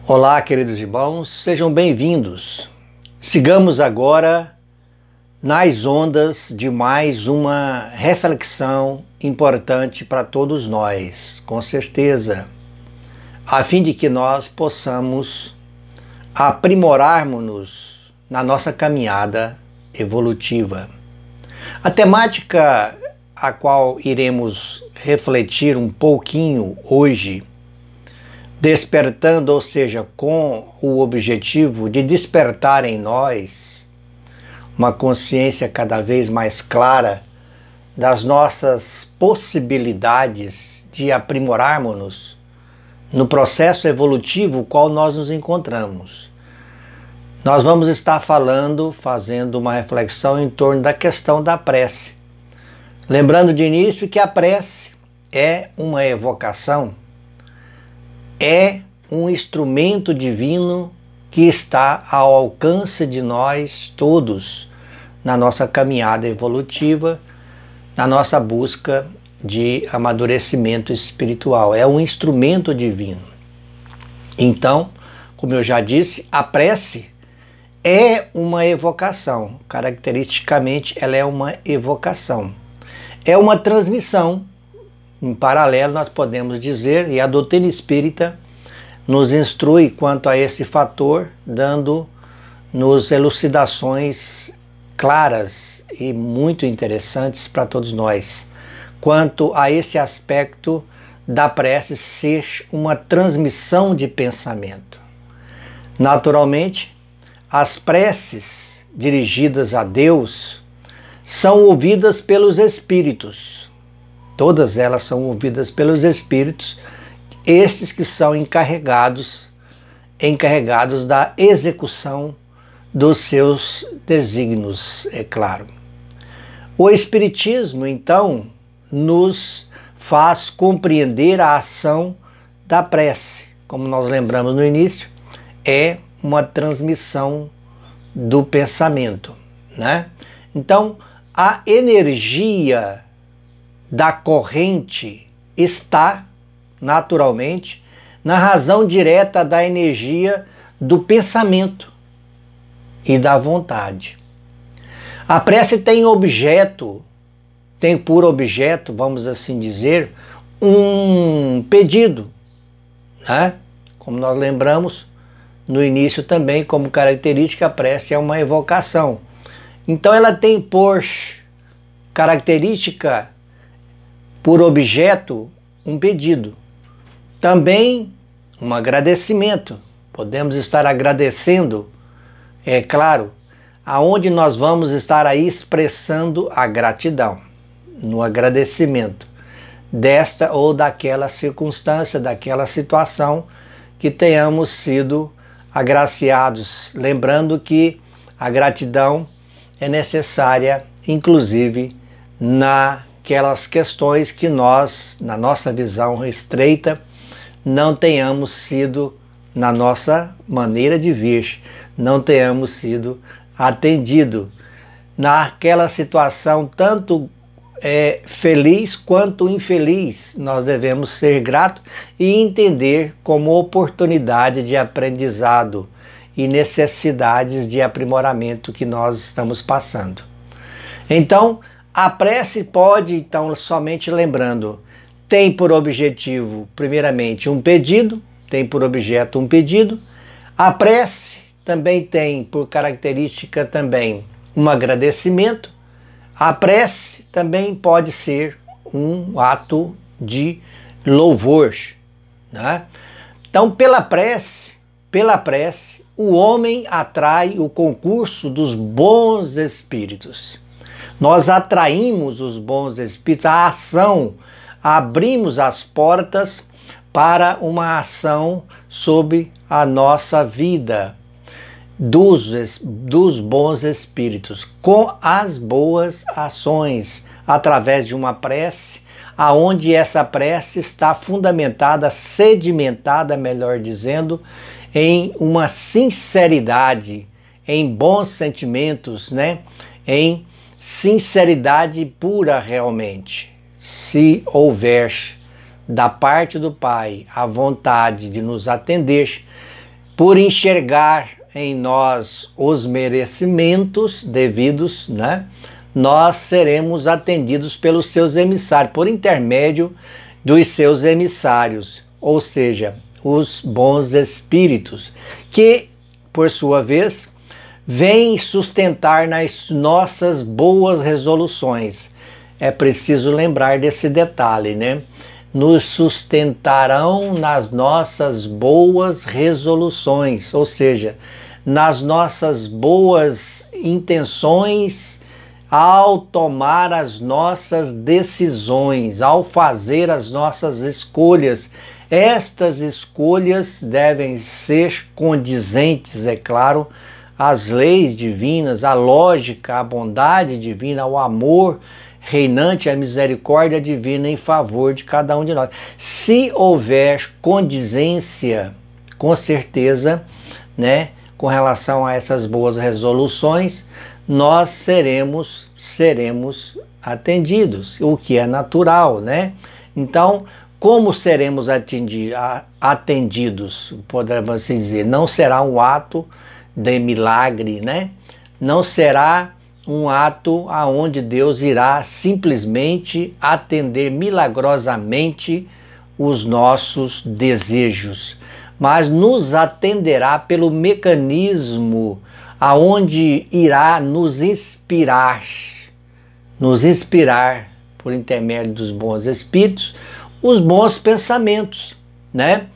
Olá, queridos irmãos, sejam bem-vindos. Sigamos agora nas ondas de mais uma reflexão importante para todos nós, com certeza, a fim de que nós possamos aprimorarmos-nos na nossa caminhada evolutiva. A temática a qual iremos refletir um pouquinho hoje, despertando, ou seja, com o objetivo de despertar em nós uma consciência cada vez mais clara das nossas possibilidades de aprimorarmos-nos no processo evolutivo qual nós nos encontramos. Nós vamos estar fazendo uma reflexão em torno da questão da prece. Lembrando de início que a prece é uma evocação, é um instrumento divino que está ao alcance de nós todos na nossa caminhada evolutiva, na nossa busca de amadurecimento espiritual. É um instrumento divino. Então, como eu já disse, a prece é uma evocação. Caracteristicamente, ela é uma evocação. É uma transmissão. Em paralelo, nós podemos dizer, e a doutrina espírita nos instrui quanto a esse fator, dando-nos elucidações claras e muito interessantes para todos nós, quanto a esse aspecto da prece ser uma transmissão de pensamento. Naturalmente, as preces dirigidas a Deus são ouvidas pelos Espíritos. Todas elas são ouvidas pelos Espíritos, estes que são encarregados da execução dos seus desígnios, é claro. O Espiritismo, então, nos faz compreender a ação da prece. Como nós lembramos no início, é uma transmissão do pensamento, né? Então, a energia da corrente está, naturalmente, na razão direta da energia do pensamento e da vontade. A prece tem por objeto, vamos assim dizer, um pedido, né? Como nós lembramos no início também, como característica, a prece é uma evocação. Então ela tem por característica, por objeto, um pedido. Também um agradecimento. Podemos estar agradecendo, é claro, aonde nós vamos estar aí expressando a gratidão, no agradecimento desta ou daquela circunstância, daquela situação que tenhamos sido agraciados. Lembrando que a gratidão é necessária, inclusive, naquelas questões que nós, na nossa visão restrita, não tenhamos sido, na nossa maneira de ver, não tenhamos sido atendido. Naquela situação, tanto feliz quanto infeliz, nós devemos ser gratos e entender como oportunidade de aprendizado e necessidades de aprimoramento que nós estamos passando. Então, a prece pode, então, somente lembrando, tem por objetivo, primeiramente, um pedido, tem por objeto um pedido. A prece também tem por característica também um agradecimento. A prece também pode ser um ato de louvor, né? Então, pela prece, o homem atrai o concurso dos bons espíritos. Nós atraímos os bons espíritos, a ação, abrimos as portas para uma ação sobre a nossa vida dos bons espíritos, com as boas ações, através de uma prece, aonde essa prece está fundamentada, sedimentada, melhor dizendo, em uma sinceridade, em bons sentimentos, né? Em sinceridade pura realmente. Se houver da parte do Pai a vontade de nos atender, por enxergar em nós os merecimentos devidos, né? Nós seremos atendidos pelos seus emissários, por intermédio dos seus emissários, ou seja, os bons espíritos, que, por sua vez, vêm sustentar nas nossas boas resoluções. É preciso lembrar desse detalhe, né? Nos sustentarão nas nossas boas resoluções, ou seja, nas nossas boas intenções ao tomar as nossas decisões, ao fazer as nossas escolhas. Estas escolhas devem ser condizentes, é claro, às leis divinas, à lógica, à bondade divina, ao amor reinante, à misericórdia divina em favor de cada um de nós. Se houver condizência, com certeza, né, com relação a essas boas resoluções, nós seremos atendidos, o que é natural, né? Então, como seremos atendidos, podemos assim dizer, não será um ato de milagre, né? Não será um ato aonde Deus irá simplesmente atender milagrosamente os nossos desejos, mas nos atenderá pelo mecanismo aonde irá nos inspirar por intermédio dos bons espíritos, os bons pensamentos, né?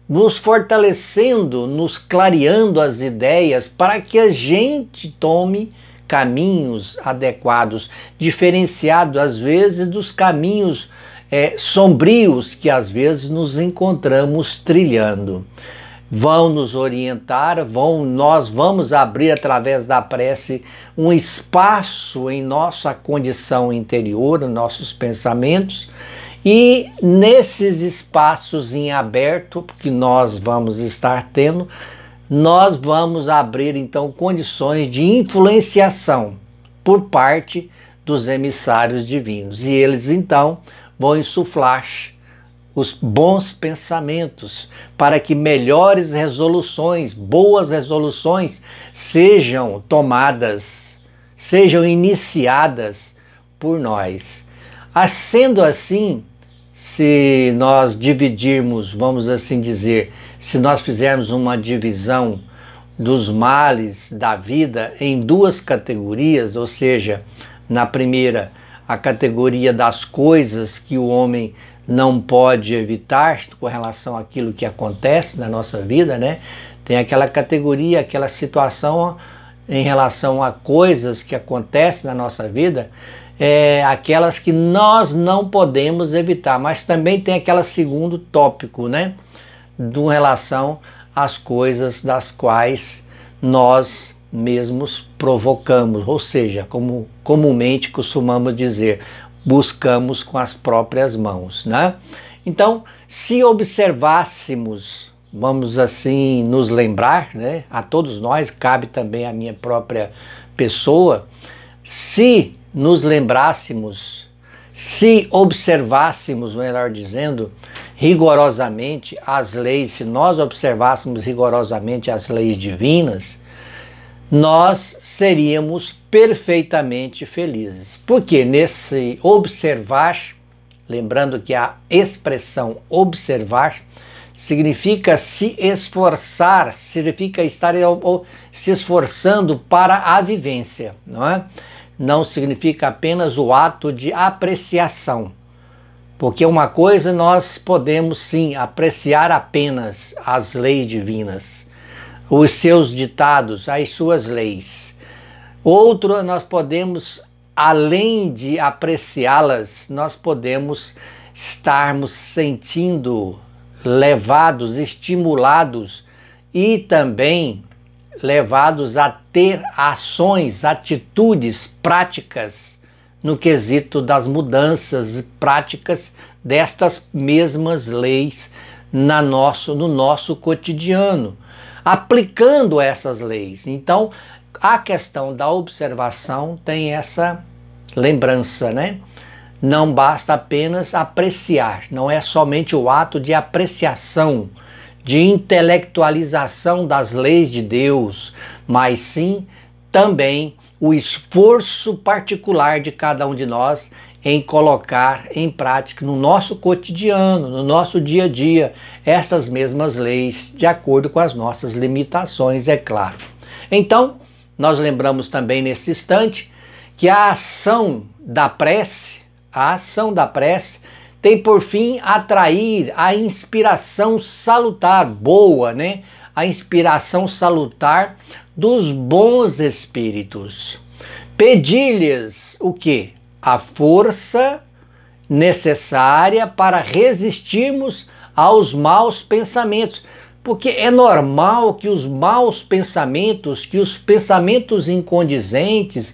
Nos fortalecendo, nos clareando as ideias para que a gente tome caminhos adequados, diferenciados às vezes dos caminhos sombrios que às vezes nos encontramos trilhando. Vão nos orientar, nós vamos abrir através da prece um espaço em nossa condição interior, nossos pensamentos, e nesses espaços em aberto que nós vamos estar tendo, nós vamos abrir então condições de influenciação por parte dos emissários divinos. E eles então vão insuflar os bons pensamentos para que melhores resoluções, boas resoluções sejam tomadas, sejam iniciadas por nós. Sendo assim, se nós dividirmos, vamos assim dizer, se nós fizermos uma divisão dos males da vida em duas categorias, ou seja, na primeira, a categoria das coisas que o homem não pode evitar com relação àquilo que acontece na nossa vida, né? Tem aquela categoria, aquela situação em relação a coisas que acontecem na nossa vida, aquelas que nós não podemos evitar, mas também tem aquele segundo tópico, né? Com relação às coisas das quais nós mesmos provocamos, ou seja, como comumente costumamos dizer, buscamos com as próprias mãos, né? Então, se observássemos, vamos assim nos lembrar, né? A todos nós, cabe também a minha própria pessoa, se nos lembrássemos, se observássemos, melhor dizendo, rigorosamente as leis, se nós observássemos rigorosamente as leis divinas, nós seríamos perfeitamente felizes. Porque nesse observar, lembrando que a expressão observar significa se esforçar, significa estar se esforçando para a vivência, não é? Não significa apenas o ato de apreciação. Porque uma coisa nós podemos sim apreciar apenas as leis divinas, os seus ditados, as suas leis. Outro, nós podemos, além de apreciá-las, nós podemos estarmos sentindo levados, estimulados e também levados a ter ações, atitudes práticas no quesito das mudanças práticas destas mesmas leis no nosso cotidiano, aplicando essas leis. Então, a questão da observação tem essa lembrança, né? Não basta apenas apreciar, não é somente o ato de apreciação, de intelectualização das leis de Deus, mas sim também o esforço particular de cada um de nós em colocar em prática no nosso cotidiano, no nosso dia a dia, essas mesmas leis, de acordo com as nossas limitações, é claro. Então, nós lembramos também nesse instante que a ação da prece tem por fim atrair a inspiração salutar, boa, né? A inspiração salutar dos bons espíritos. Pedir-lhes o quê? A força necessária para resistirmos aos maus pensamentos. Porque é normal que os maus pensamentos, que os pensamentos incondizentes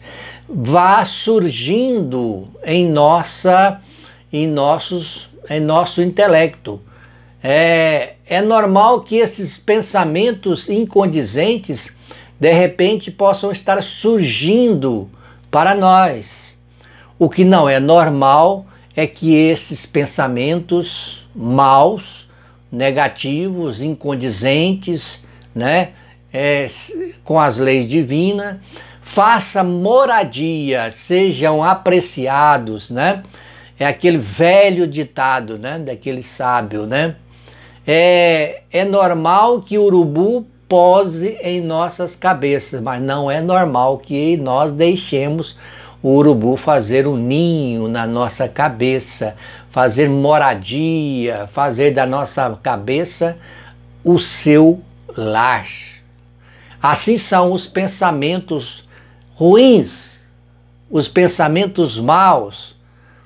vá surgindo em nosso intelecto. É normal que esses pensamentos incondizentes de repente possam estar surgindo para nós. O que não é normal é que esses pensamentos maus, negativos, incondizentes, né, com as leis divinas, faça moradia, sejam apreciados, né? É aquele velho ditado, né, daquele sábio, né? É normal que o urubu pose em nossas cabeças, mas não é normal que nós deixemos o urubu fazer um ninho na nossa cabeça, fazer moradia, fazer da nossa cabeça o seu lar. Assim são os pensamentos ruins, os pensamentos maus,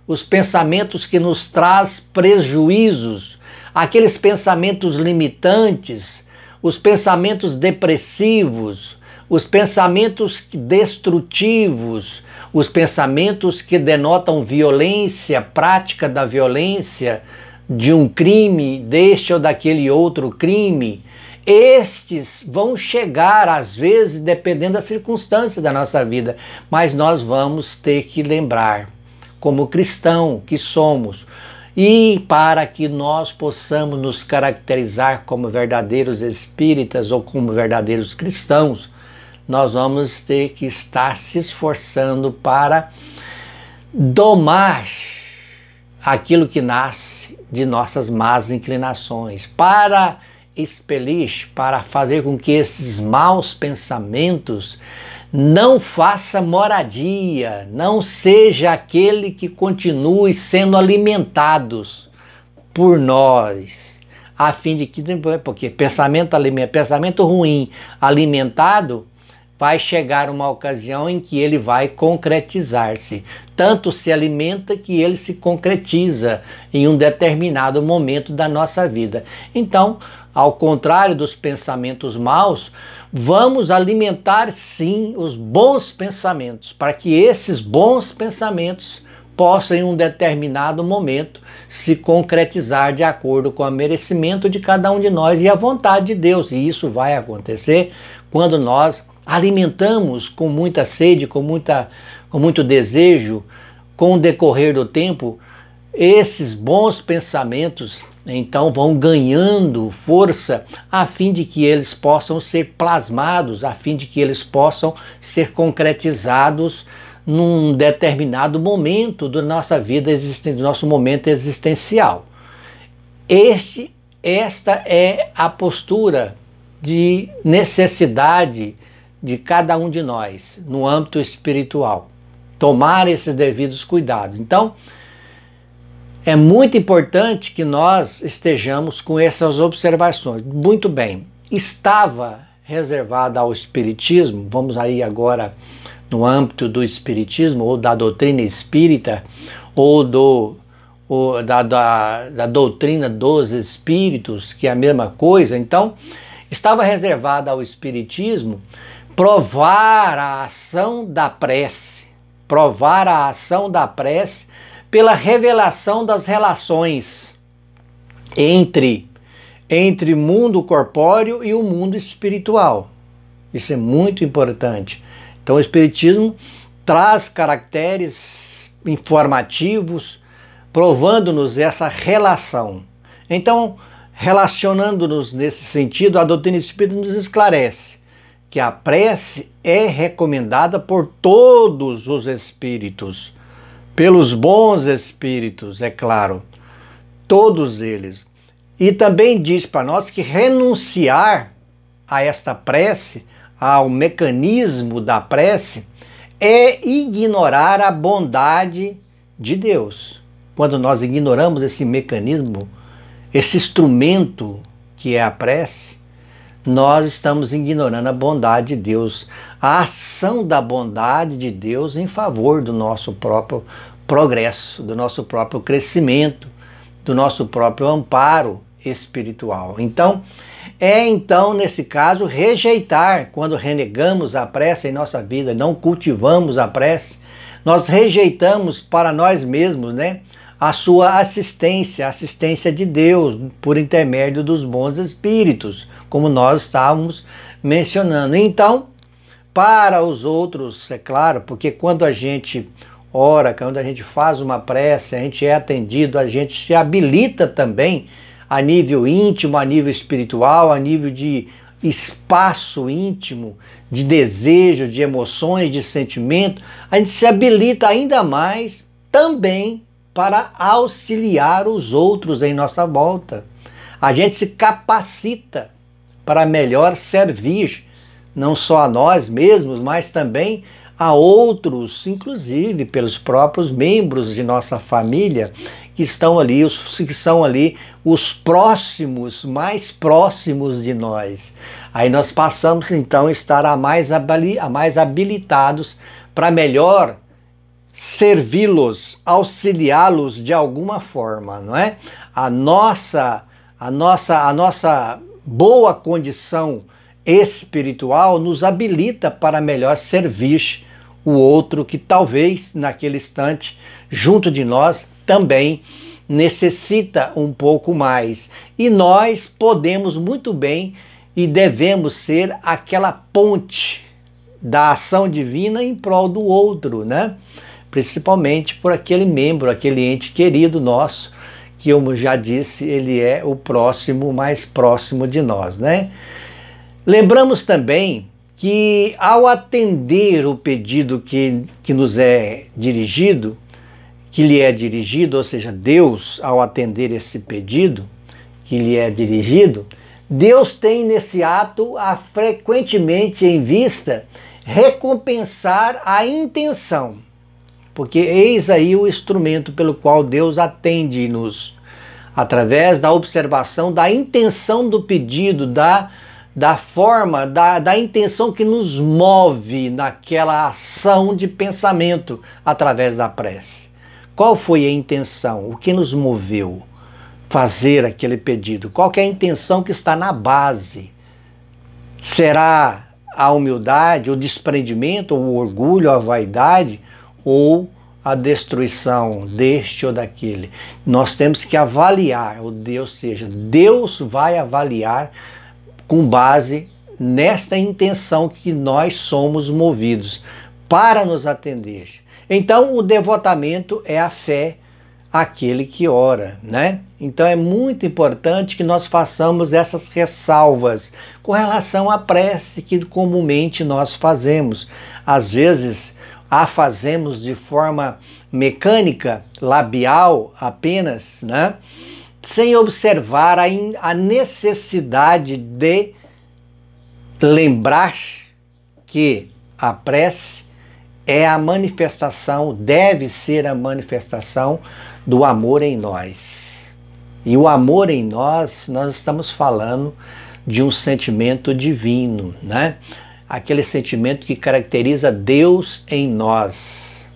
os pensamentos que nos traz prejuízos, aqueles pensamentos limitantes, os pensamentos depressivos, os pensamentos destrutivos, os pensamentos que denotam violência, prática da violência, de um crime, deste ou daquele outro crime. Estes vão chegar, às vezes, dependendo da circunstância da nossa vida, mas nós vamos ter que lembrar, como cristão que somos, e para que nós possamos nos caracterizar como verdadeiros espíritas ou como verdadeiros cristãos, nós vamos ter que estar se esforçando para domar aquilo que nasce de nossas más inclinações, para expelir, para fazer com que esses maus pensamentos não faça moradia, não seja aquele que continue sendo alimentados por nós, a fim de que, porque pensamento ruim alimentado, vai chegar uma ocasião em que ele vai concretizar-se. Tanto se alimenta que ele se concretiza em um determinado momento da nossa vida. Então, ao contrário dos pensamentos maus, vamos alimentar sim os bons pensamentos, para que esses bons pensamentos possam em um determinado momento se concretizar de acordo com o merecimento de cada um de nós e a vontade de Deus. E isso vai acontecer quando nós alimentamos com muita sede, com muito desejo, com o decorrer do tempo, esses bons pensamentos, então vão ganhando força a fim de que eles possam ser plasmados, a fim de que eles possam ser concretizados num determinado momento da nossa vida, do nosso momento existencial. Esta é a postura de necessidade de cada um de nós no âmbito espiritual, tomar esses devidos cuidados. Então, é muito importante que nós estejamos com essas observações. Muito bem, estava reservada ao Espiritismo, vamos aí agora no âmbito do Espiritismo, ou da doutrina espírita, ou da doutrina dos Espíritos, que é a mesma coisa. Então, estava reservada ao Espiritismo provar a ação da prece, pela revelação das relações entre mundo corpóreo e o mundo espiritual. Isso é muito importante. Então o Espiritismo traz caracteres informativos, provando-nos essa relação. Então, Relacionando-nos nesse sentido, a doutrina espírita nos esclarece que a prece é recomendada por todos os espíritos, pelos bons espíritos, é claro, todos eles. E também diz para nós que renunciar a esta prece, ao mecanismo da prece, é ignorar a bondade de Deus. Quando nós ignoramos esse mecanismo, esse instrumento que é a prece, nós estamos ignorando a bondade de Deus, a ação da bondade de Deus em favor do nosso próprio progresso, do nosso próprio crescimento, do nosso próprio amparo espiritual. Então, nesse caso, rejeitar, quando renegamos a prece em nossa vida, não cultivamos a prece, nós rejeitamos para nós mesmos, né, a sua assistência, a assistência de Deus, por intermédio dos bons espíritos, como nós estávamos mencionando. Então, para os outros, é claro, porque quando a gente ora, quando a gente faz uma prece, a gente é atendido, a gente se habilita também a nível íntimo, a nível espiritual, a nível de espaço íntimo, de desejo, de emoções, de sentimento, a gente se habilita ainda mais também para auxiliar os outros em nossa volta. A gente se capacita para melhor servir, não só a nós mesmos, mas também a outros, inclusive pelos próprios membros de nossa família, que estão ali, que são ali os próximos, mais próximos de nós. Aí nós passamos então a estar a mais habilitados para melhor servi-los, auxiliá-los de alguma forma, não é? A nossa boa condição espiritual nos habilita para melhor servir o outro que talvez naquele instante junto de nós também necessita um pouco mais. E nós podemos muito bem e devemos ser aquela ponte da ação divina em prol do outro, né? Principalmente por aquele membro, aquele ente querido nosso, que como já disse, ele é o próximo, mais próximo de nós, né? Lembramos também que ao atender o pedido que nos é dirigido, que lhe é dirigido, ou seja, Deus, ao atender esse pedido que lhe é dirigido, Deus tem nesse ato frequentemente em vista recompensar a intenção, porque eis aí o instrumento pelo qual Deus atende-nos, através da observação da intenção do pedido, da forma, da intenção que nos move naquela ação de pensamento através da prece. Qual foi a intenção? O que nos moveu fazer aquele pedido? Qual que é a intenção que está na base? Será a humildade, o desprendimento, o orgulho, a vaidade ou a destruição deste ou daquele? Nós temos que avaliar, ou seja, Deus vai avaliar com base nesta intenção que nós somos movidos para nos atender. Então, o devotamento é a fé àquele que ora, né? Então, é muito importante que nós façamos essas ressalvas com relação à prece que comumente nós fazemos. Às vezes, a fazemos de forma mecânica, labial apenas, né? Sem observar a necessidade de lembrar que a prece é a manifestação, deve ser a manifestação do amor em nós. E o amor em nós estamos falando de um sentimento divino, né? Aquele sentimento que caracteriza Deus em nós,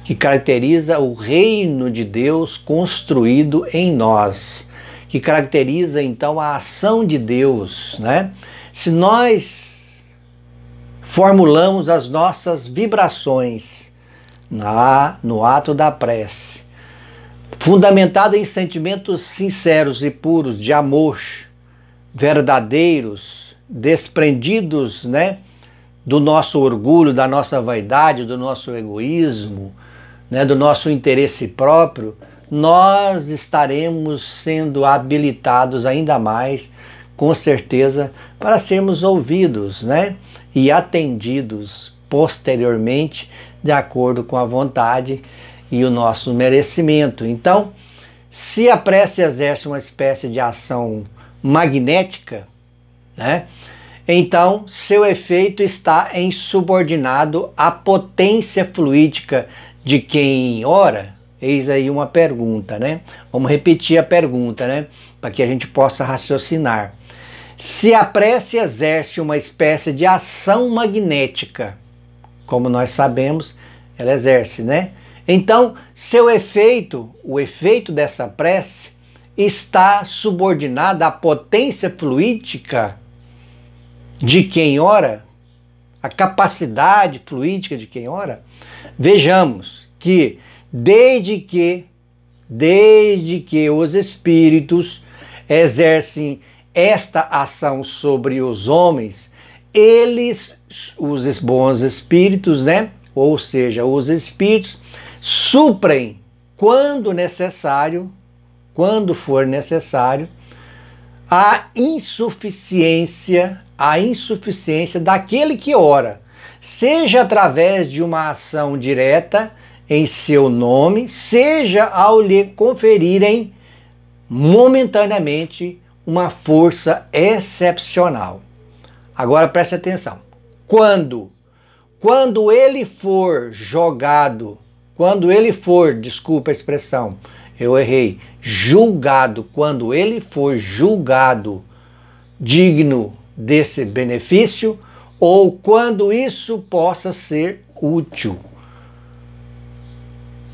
que caracteriza o reino de Deus construído em nós, que caracteriza então a ação de Deus, né? Se nós formulamos as nossas vibrações no ato da prece, fundamentada em sentimentos sinceros e puros de amor, verdadeiros, desprendidos, né, do nosso orgulho, da nossa vaidade, do nosso egoísmo, né, do nosso interesse próprio, nós estaremos sendo habilitados ainda mais, com certeza, para sermos ouvidos, né? E atendidos posteriormente, de acordo com a vontade e o nosso merecimento. Então, se a prece exerce uma espécie de ação magnética, né? Então, seu efeito está insubordinado à potência fluídica de quem ora. Eis aí uma pergunta, né? Vamos repetir a pergunta, né? Para que a gente possa raciocinar. Se a prece exerce uma espécie de ação magnética, como nós sabemos, ela exerce, né? Então, seu efeito, o efeito dessa prece, está subordinado à potência fluídica de quem ora, a capacidade fluídica de quem ora. Vejamos que desde que os espíritos exercem esta ação sobre os homens, eles, os bons espíritos, né? Ou seja, os espíritos, suprem quando necessário, quando for necessário, a insuficiência daquele que ora, seja através de uma ação direta em seu nome, seja ao lhe conferirem momentaneamente uma força excepcional. Agora preste atenção. Quando ele for jogado, desculpa a expressão, eu errei, julgado, quando ele for julgado digno desse benefício, ou quando isso possa ser útil.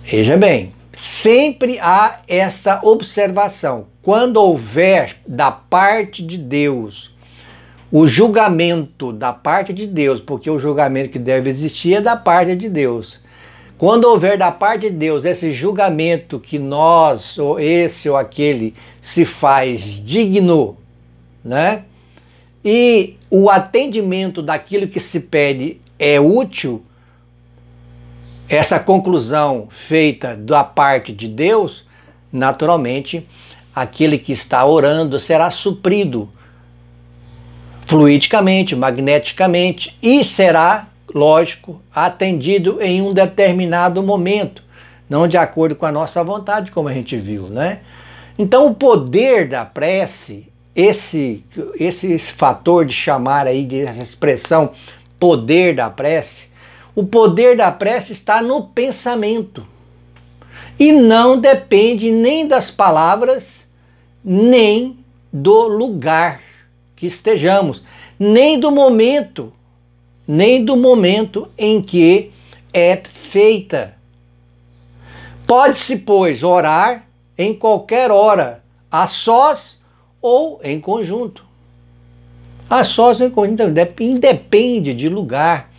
Veja bem, sempre há essa observação. Quando houver da parte de Deus o julgamento da parte de Deus, porque o julgamento que deve existir é da parte de Deus. Quando houver da parte de Deus esse julgamento que nós, ou esse ou aquele, se faz digno, né? E o atendimento daquilo que se pede é útil, essa conclusão feita da parte de Deus, naturalmente, aquele que está orando será suprido fluidicamente, magneticamente, e será, lógico, atendido em um determinado momento, não de acordo com a nossa vontade, como a gente viu, né? Então, o poder da prece, esse fator de chamar aí, essa expressão poder da prece, o poder da prece está no pensamento e não depende nem das palavras, nem do lugar que estejamos, nem do momento em que é feita. Pode-se, pois, orar em qualquer hora, a sós ou em conjunto. A sós ou em conjunto, independe de lugar,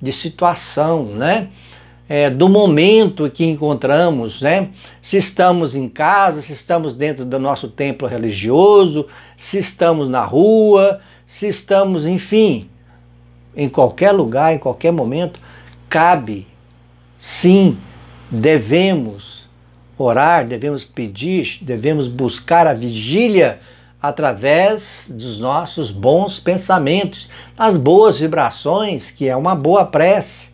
de situação, né? Do momento que encontramos, né? Se estamos em casa, se estamos dentro do nosso templo religioso, se estamos na rua, se estamos, enfim, em qualquer lugar, em qualquer momento, cabe, sim, devemos orar, devemos pedir, devemos buscar a vigília através dos nossos bons pensamentos, as boas vibrações, que é uma boa prece,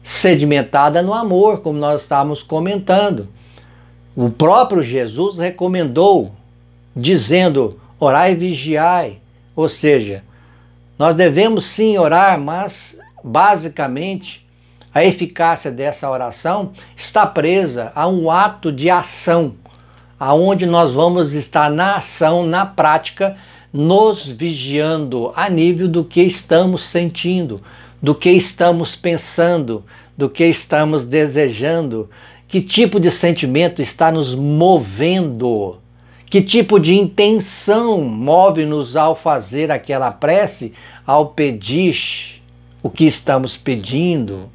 sedimentada no amor, como nós estávamos comentando. O próprio Jesus recomendou, dizendo, orai e vigiai, ou seja, nós devemos sim orar, mas basicamente a eficácia dessa oração está presa a um ato de ação, aonde nós vamos estar na ação, na prática, nos vigiando a nível do que estamos sentindo, do que estamos pensando, do que estamos desejando, que tipo de sentimento está nos movendo, que tipo de intenção move-nos ao fazer aquela prece, ao pedir o que estamos pedindo.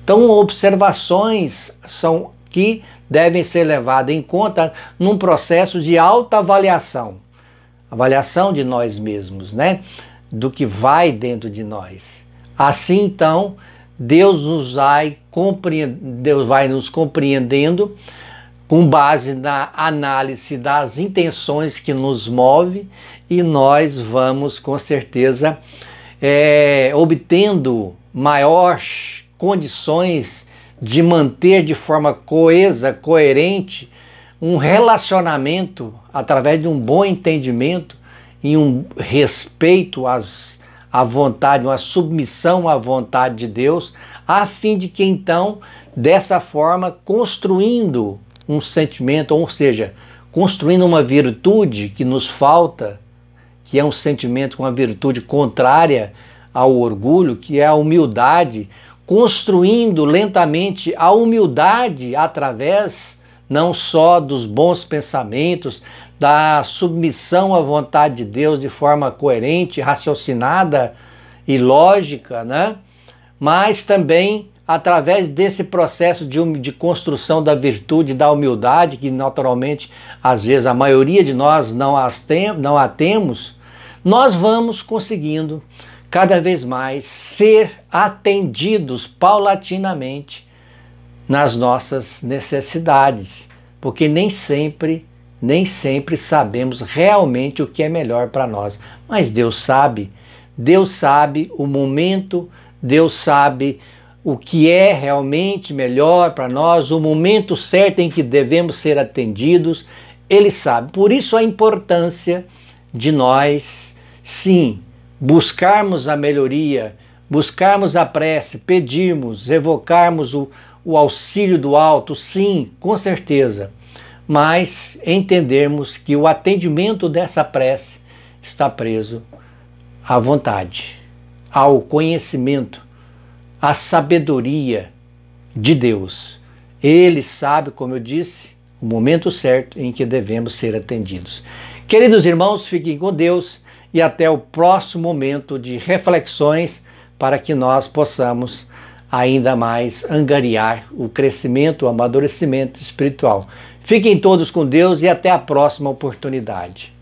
Então, observações são que devem ser levadas em conta num processo de autoavaliação, avaliação de nós mesmos, né? Do que vai dentro de nós. Assim, então, Deus vai nos compreendendo com base na análise das intenções que nos move, e nós vamos com certeza obtendo maiores condições de manter de forma coesa, coerente, um relacionamento através de um bom entendimento e um respeito à vontade, uma submissão à vontade de Deus, a fim de que então, dessa forma, construindo um sentimento, ou seja, construindo uma virtude que nos falta, que é um sentimento com uma virtude contrária ao orgulho, que é a humildade, construindo lentamente a humildade através não só dos bons pensamentos, da submissão à vontade de Deus de forma coerente, raciocinada e lógica, né? Mas também através desse processo de construção da virtude, da humildade, que naturalmente, às vezes, a maioria de nós não a temos, nós vamos conseguindo cada vez mais ser atendidos paulatinamente nas nossas necessidades, porque nem sempre sabemos realmente o que é melhor para nós, mas Deus sabe o momento, Deus sabe o que é realmente melhor para nós, o momento certo em que devemos ser atendidos, Ele sabe. Por isso a importância de nós, sim, buscarmos a melhoria, buscarmos a prece, pedirmos, evocarmos o auxílio do alto, sim, com certeza, mas entendermos que o atendimento dessa prece está preso à vontade, ao conhecimento, à sabedoria de Deus. Ele sabe, como eu disse, o momento certo em que devemos ser atendidos. Queridos irmãos, fiquem com Deus e até o próximo momento de reflexões para que nós possamos ainda mais angariar o crescimento, o amadurecimento espiritual. Fiquem todos com Deus e até a próxima oportunidade.